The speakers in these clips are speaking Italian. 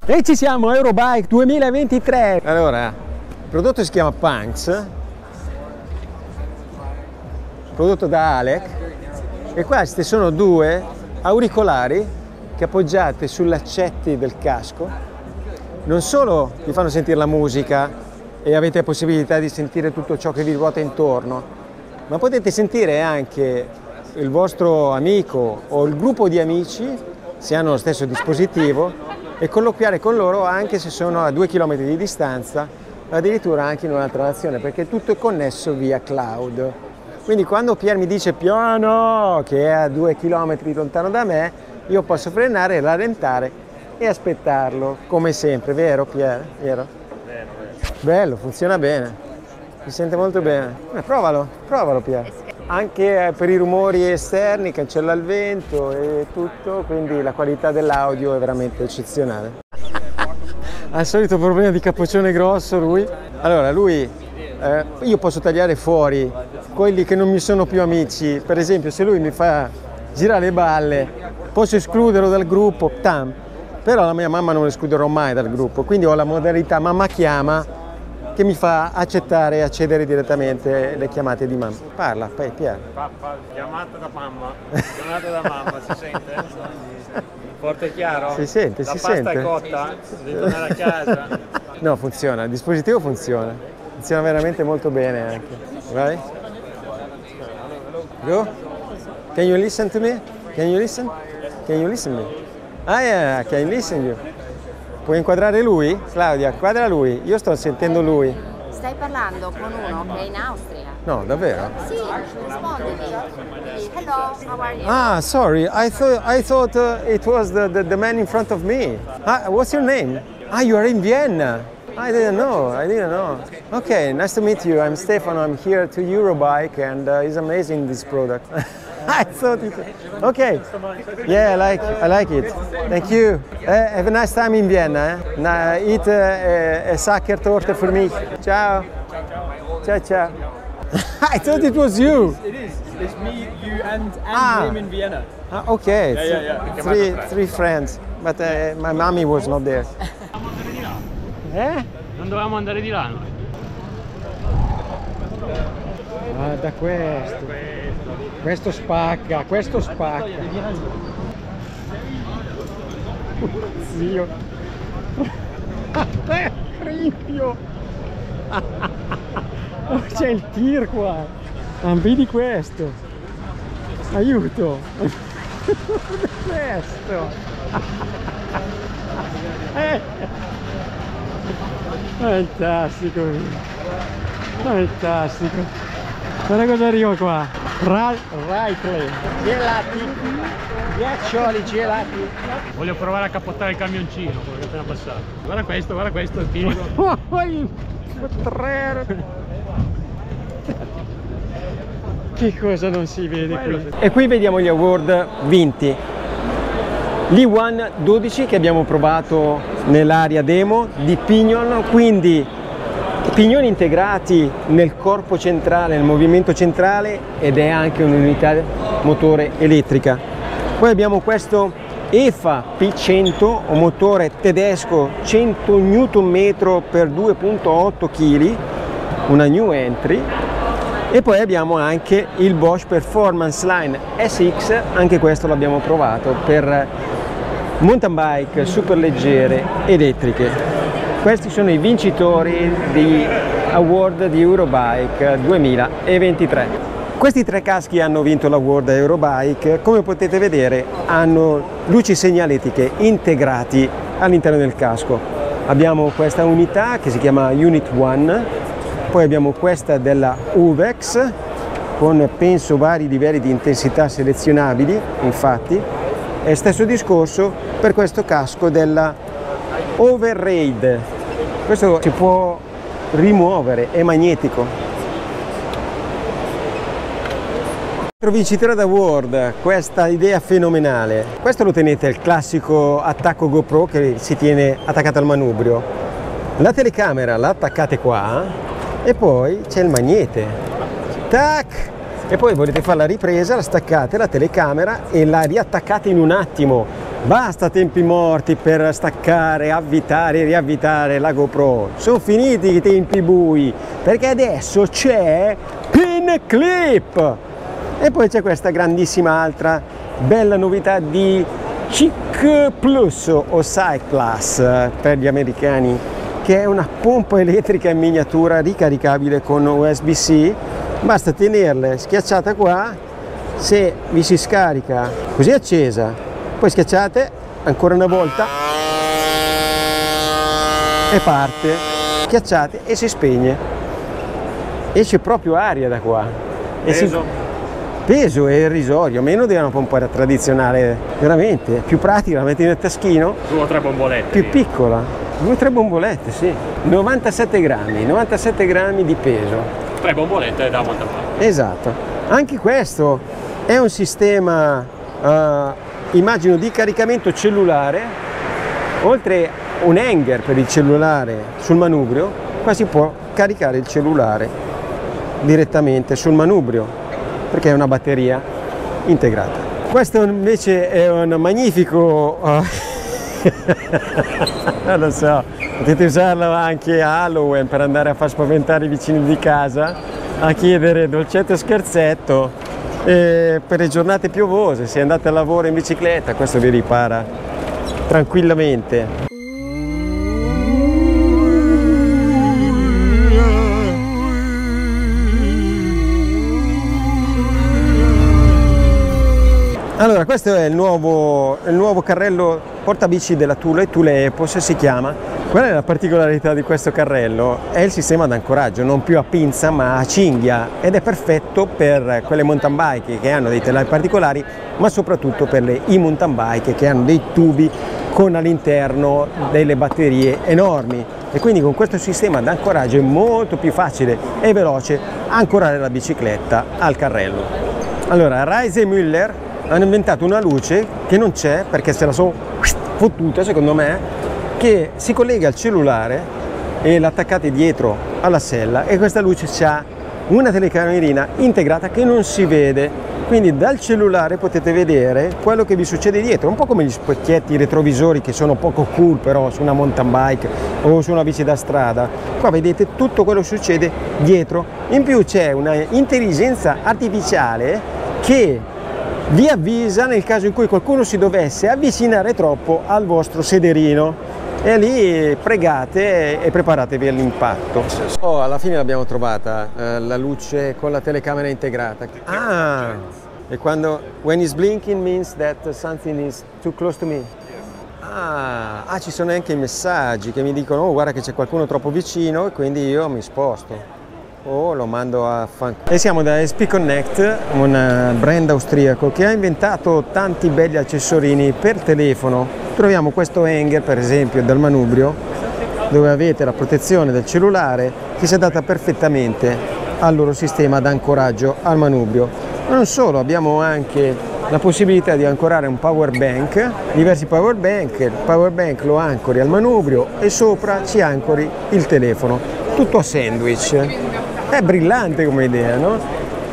E ci siamo, Eurobike 2023. Allora, il prodotto si chiama Punks, prodotto da Alec, e questi sono due auricolari che appoggiate sulle laccetti del casco non solo vi fanno sentire la musica e avete la possibilità di sentire tutto ciò che vi ruota intorno, ma potete sentire anche il vostro amico o il gruppo di amici se hanno lo stesso dispositivo e colloquiare con loro anche se sono a 2 km di distanza, addirittura anche in un'altra nazione, perché tutto è connesso via cloud. Quindi quando Pier mi dice piano, che è a 2 km lontano da me, io posso frenare, rallentare e aspettarlo, come sempre, vero Pier? Vero? Vero. Bello, funziona bene, si sente molto bene. Provalo Pier. Anche per i rumori esterni, cancella il vento e tutto, quindi la qualità dell'audio è veramente eccezionale. Ha il solito problema di capoccione grosso lui. Allora lui, io posso tagliare fuori quelli che non mi sono più amici, per esempio se lui mi fa girare le balle posso escluderlo dal gruppo, però la mia mamma non lo escluderò mai dal gruppo, quindi ho la modalità mamma chiama che mi fa accettare e accedere direttamente le chiamate di mamma. Parla, poi Pier. Chiamata da mamma, si sente? Forte e chiaro? Si sente, la si pasta sente. è cotta, devi tornare a casa. No, funziona, il dispositivo funziona veramente molto bene anche. Vai. Go. Can you listen to me? Can you listen? Can you listen me? Ah yeah, can you listen you? Puoi inquadrare lui? Claudia, quadra lui. Io sto sentendo lui. Stai parlando con uno che è in Austria? No, davvero? Sì, rispondimi. Hello, how are you? Ah, sorry. I thought it was the man in front of me. What's your name? Ah, you are in Vienna. I didn't know. Okay, nice to meet you. I'm Stefano. I'm here to Eurobike, and it's amazing this product. I thought it. Okay. Yeah, I like it. Thank you. Have a nice time in Vienna. Eat a Sackertorte for me. Ciao. Ciao. I thought it was you. It is. It's me, you, and him in Vienna. Okay. Yeah. Three friends, but my mommy was not there. Non dovevamo andare di là noi. Guarda questo spacca, Zio. Crimpio. C'è il tir qua. Vedi questo. Aiuto. Questo. Fantastico. Guarda cosa arriva qua. Raicle. Gelati. Ghiaccioli gelati. Voglio provare a cappottare il camioncino, quello che è appena passato. Guarda questo, il tiro. Il potrero. Che cosa non si vede qui? E qui vediamo gli award vinti. L'E1 12 che abbiamo provato nell'area demo di Pinion, quindi pignoni integrati nel corpo centrale, nel movimento centrale, ed è anche un'unità motore elettrica. Poi abbiamo questo EFA P100, un motore tedesco 100 Nm per 2,8 kg, una new entry. E poi abbiamo anche il Bosch Performance Line SX, anche questo l'abbiamo provato per mountain bike super leggere elettriche. Questi sono i vincitori di Award di Eurobike 2023. Questi tre caschi hanno vinto l'Award Eurobike. Come potete vedere hanno luci segnaletiche integrati all'interno del casco. Abbiamo questa unità che si chiama Unit 1, poi abbiamo questa della Uvex con penso vari livelli di intensità selezionabili, infatti, e stesso discorso per questo casco della Overraid. Questo si può rimuovere, è magnetico. Altro vincitore d'Award, questa idea fenomenale. Questo lo tenete il classico attacco GoPro che si tiene attaccato al manubrio. La telecamera la attaccate qua e poi c'è il magnete. Tac! E poi volete fare la ripresa, la staccate la telecamera e la riattaccate in un attimo. Basta tempi morti per staccare, avvitare e riavvitare la GoPro. Sono finiti i tempi bui, perché adesso c'è Pin Clip. E poi c'è questa grandissima altra bella novità di Cyc Plus o Cyc Plus per gli americani, che è una pompa elettrica in miniatura ricaricabile con USB-C. Basta tenerla schiacciata qua, se vi si scarica così accesa, poi schiacciate ancora una volta e parte, schiacciate e si spegne. Esce proprio aria da qua. Peso è irrisorio, meno di una pompa tradizionale, veramente più pratica, la metti nel taschino. 2 o 3 bombolette. Più piccola, 2 o 3 bombolette, sì. 97 grammi di peso. 3 bombolette da montare. Esatto. Anche questo è un sistema, immagino, di caricamento cellulare. Oltre un hanger per il cellulare sul manubrio, qua si può caricare il cellulare direttamente sul manubrio, perché è una batteria integrata. Questo invece è un magnifico non lo so, potete usarlo anche a Halloween per andare a far spaventare i vicini di casa, a chiedere dolcetto e scherzetto, e per le giornate piovose, se andate al lavoro in bicicletta, questo vi ripara tranquillamente. Allora, questo è il nuovo carrello portabici della Thule Epos si chiama. Qual è la particolarità di questo carrello? È il sistema d'ancoraggio, non più a pinza ma a cinghia, ed è perfetto per quelle mountain bike che hanno dei telai particolari, ma soprattutto per le e-mountain bike che hanno dei tubi con all'interno delle batterie enormi, e quindi con questo sistema d'ancoraggio è molto più facile e veloce ancorare la bicicletta al carrello. Allora, Reise e Müller hanno inventato una luce che non c'è, perché se la sono fottuta secondo me, che si collega al cellulare e l'attaccate dietro alla sella, e questa luce ha una telecamerina integrata che non si vede, quindi dal cellulare potete vedere quello che vi succede dietro, un po' come gli specchietti retrovisori che sono poco cool però su una mountain bike o su una bici da strada. Qua vedete tutto quello che succede dietro. In più c'è una intelligenza artificiale che vi avvisa nel caso in cui qualcuno si dovesse avvicinare troppo al vostro sederino, e lì pregate e preparatevi all'impatto. Oh, alla fine l'abbiamo trovata, la luce con la telecamera integrata. Ah, e quando when it's blinking means that something is too close to me. Ah, ci sono anche i messaggi che mi dicono: oh, guarda che c'è qualcuno troppo vicino, e quindi io mi sposto. Oh, lo mando a fanculo. E siamo da SP Connect, un brand austriaco che ha inventato tanti belli accessorini per telefono. Troviamo questo hanger, per esempio, dal manubrio, dove avete la protezione del cellulare che si adatta perfettamente al loro sistema d'ancoraggio al manubrio. Non solo, abbiamo anche la possibilità di ancorare un power bank, diversi power bank. Il power bank lo ancori al manubrio e sopra ci ancori il telefono, tutto a sandwich. È brillante come idea, no?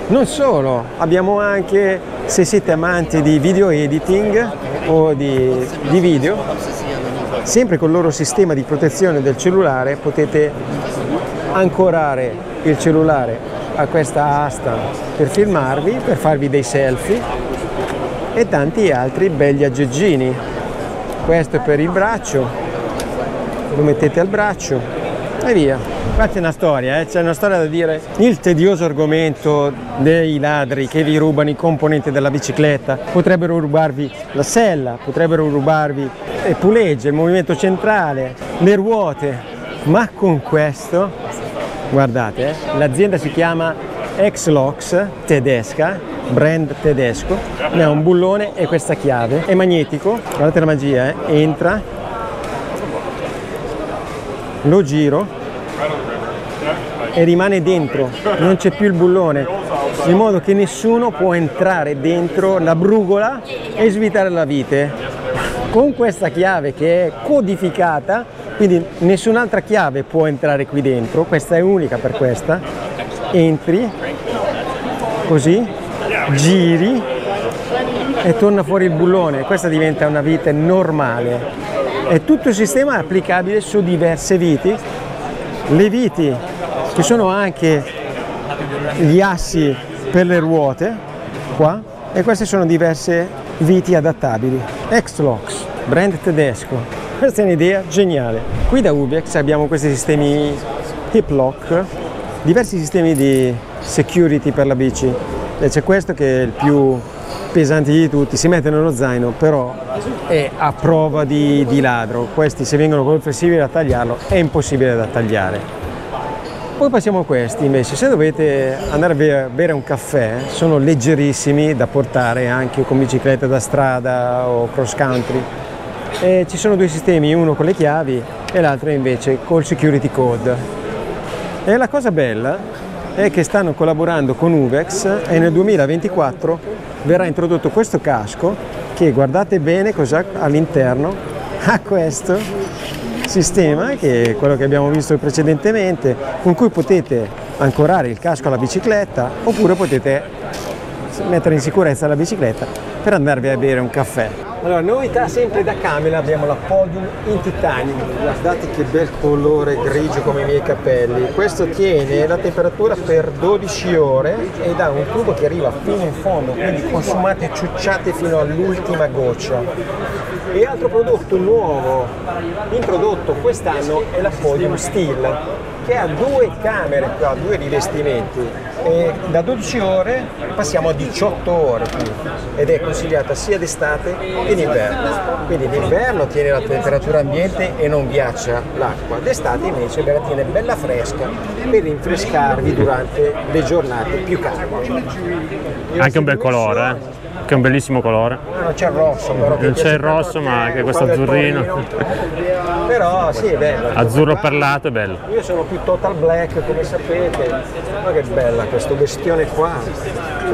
Non solo, abbiamo anche, se siete amanti di video editing o di video, sempre con il loro sistema di protezione del cellulare potete ancorare il cellulare a questa asta per filmarvi, per farvi dei selfie e tanti altri belli aggeggini. Questo è per il braccio, lo mettete al braccio e via. Qua c'è una storia, c'è una storia da dire. Il tedioso argomento dei ladri che vi rubano i componenti della bicicletta. Potrebbero rubarvi la sella, potrebbero rubarvi le pulegge, il movimento centrale, le ruote, ma con questo, guardate, l'azienda si chiama X-Lox, tedesca, brand tedesco, ne ha un bullone e questa chiave, è magnetico, guardate la magia, entra, lo giro e rimane dentro, non c'è più il bullone, in modo che nessuno può entrare dentro la brugola e svitare la vite. Con questa chiave che è codificata, quindi nessun'altra chiave può entrare qui dentro, questa è unica per questa, entri, così, giri e torna fuori il bullone. Questa diventa una vite normale. E tutto il sistema è applicabile su diverse viti. Le viti che sono anche gli assi per le ruote qua, e queste sono diverse viti adattabili. X-Lox, brand tedesco. Questa è un'idea geniale. Qui da Uvex abbiamo questi sistemi hip lock, diversi sistemi di security per la bici. E c'è questo che è il più pesante di tutti, si mette nello zaino, però è a prova di ladro. Questi, se vengono col flessibile a tagliarlo, è impossibile da tagliare. Poi passiamo a questi invece. Se dovete andare a bere un caffè, sono leggerissimi da portare anche con bicicletta da strada o cross country. E ci sono due sistemi, uno con le chiavi e l'altro invece col security code. E la cosa bella è che stanno collaborando con Uvex e nel 2024 verrà introdotto questo casco che, guardate bene cosa all'interno, ha questo sistema, che è quello che abbiamo visto precedentemente, con cui potete ancorare il casco alla bicicletta oppure potete mettere in sicurezza la bicicletta per andarvi a bere un caffè. Allora, novità sempre da Camel, abbiamo la Podium in titanio. Guardate che bel colore grigio come i miei capelli. Questo tiene la temperatura per 12 ore ed ha un tubo che arriva fino in fondo, quindi consumate e ciucciate fino all'ultima goccia. E altro prodotto nuovo introdotto quest'anno è la Podium Steel, che ha due camere qua, due rivestimenti, e da 12 ore passiamo a 18 ore qui, ed è consigliata sia d'estate che d'inverno. Quindi d'inverno tiene la temperatura ambiente e non ghiaccia l'acqua, d'estate invece ve la tiene bella fresca per rinfrescarvi durante le giornate più calde. Anche un bel colore, che è un bellissimo colore. Non c'è il rosso, però. Non c'è il rosso, ma anche questo azzurrino. Però sì, è bello. Azzurro perlato è bello. Io sono più total black, come sapete. Ma che bella questo bestione qua.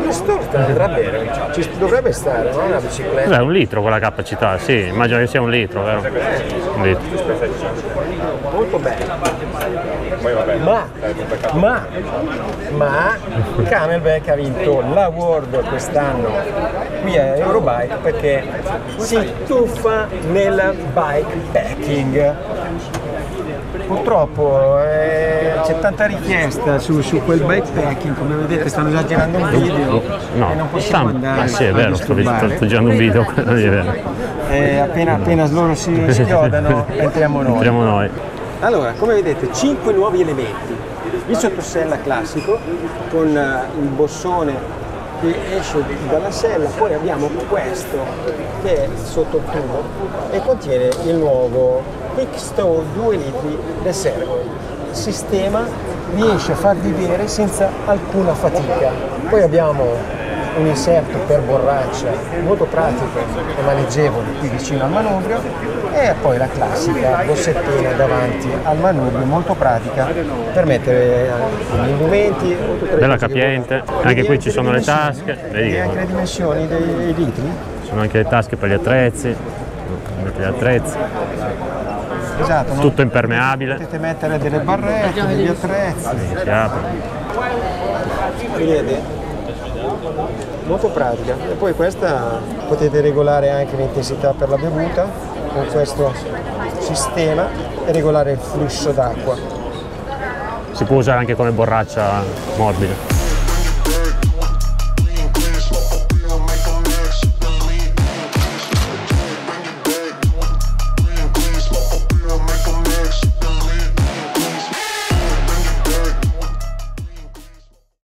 Questo andrà bene, ci dovrebbe stare, no? Una bicicletta. È un litro con la capacità, sì, immagino che sia un litro, vero? Un litro. Molto bello. Ma Camelback ha vinto l'award quest'anno qui a Eurobike perché si tuffa nel bikepacking. Purtroppo c'è tanta richiesta su quel bikepacking, come vedete stanno già girando un video No, e non possiamo andare. Ah sì, è vero, sto girando un video, non è vero. Appena loro si chiodano entriamo noi. Entriamo noi. Allora, come vedete, 5 nuovi elementi. Il sottosella classico con il bossone che esce dalla sella, poi abbiamo questo che è sotto il tubo e contiene il nuovo Quickstow 2 litri da servo. Il sistema riesce a farvi bere senza alcuna fatica. Poi abbiamo un inserto per borraccia molto pratico e maneggevole qui vicino al manubrio, e poi la classica bossettina davanti al manubrio molto pratica per mettere gli indumenti. Bella capiente, anche qui ci sono le tasche, vedi e anche le dimensioni dei litri. Ci sono anche le tasche per gli attrezzi, gli attrezzi. Esatto, tutto impermeabile. Potete mettere delle barrette, degli attrezzi. Si apre. Vedete? Molto pratica. E poi questa potete regolare anche l'intensità per la bevuta con questo sistema e regolare il flusso d'acqua. Si può usare anche come borraccia morbida.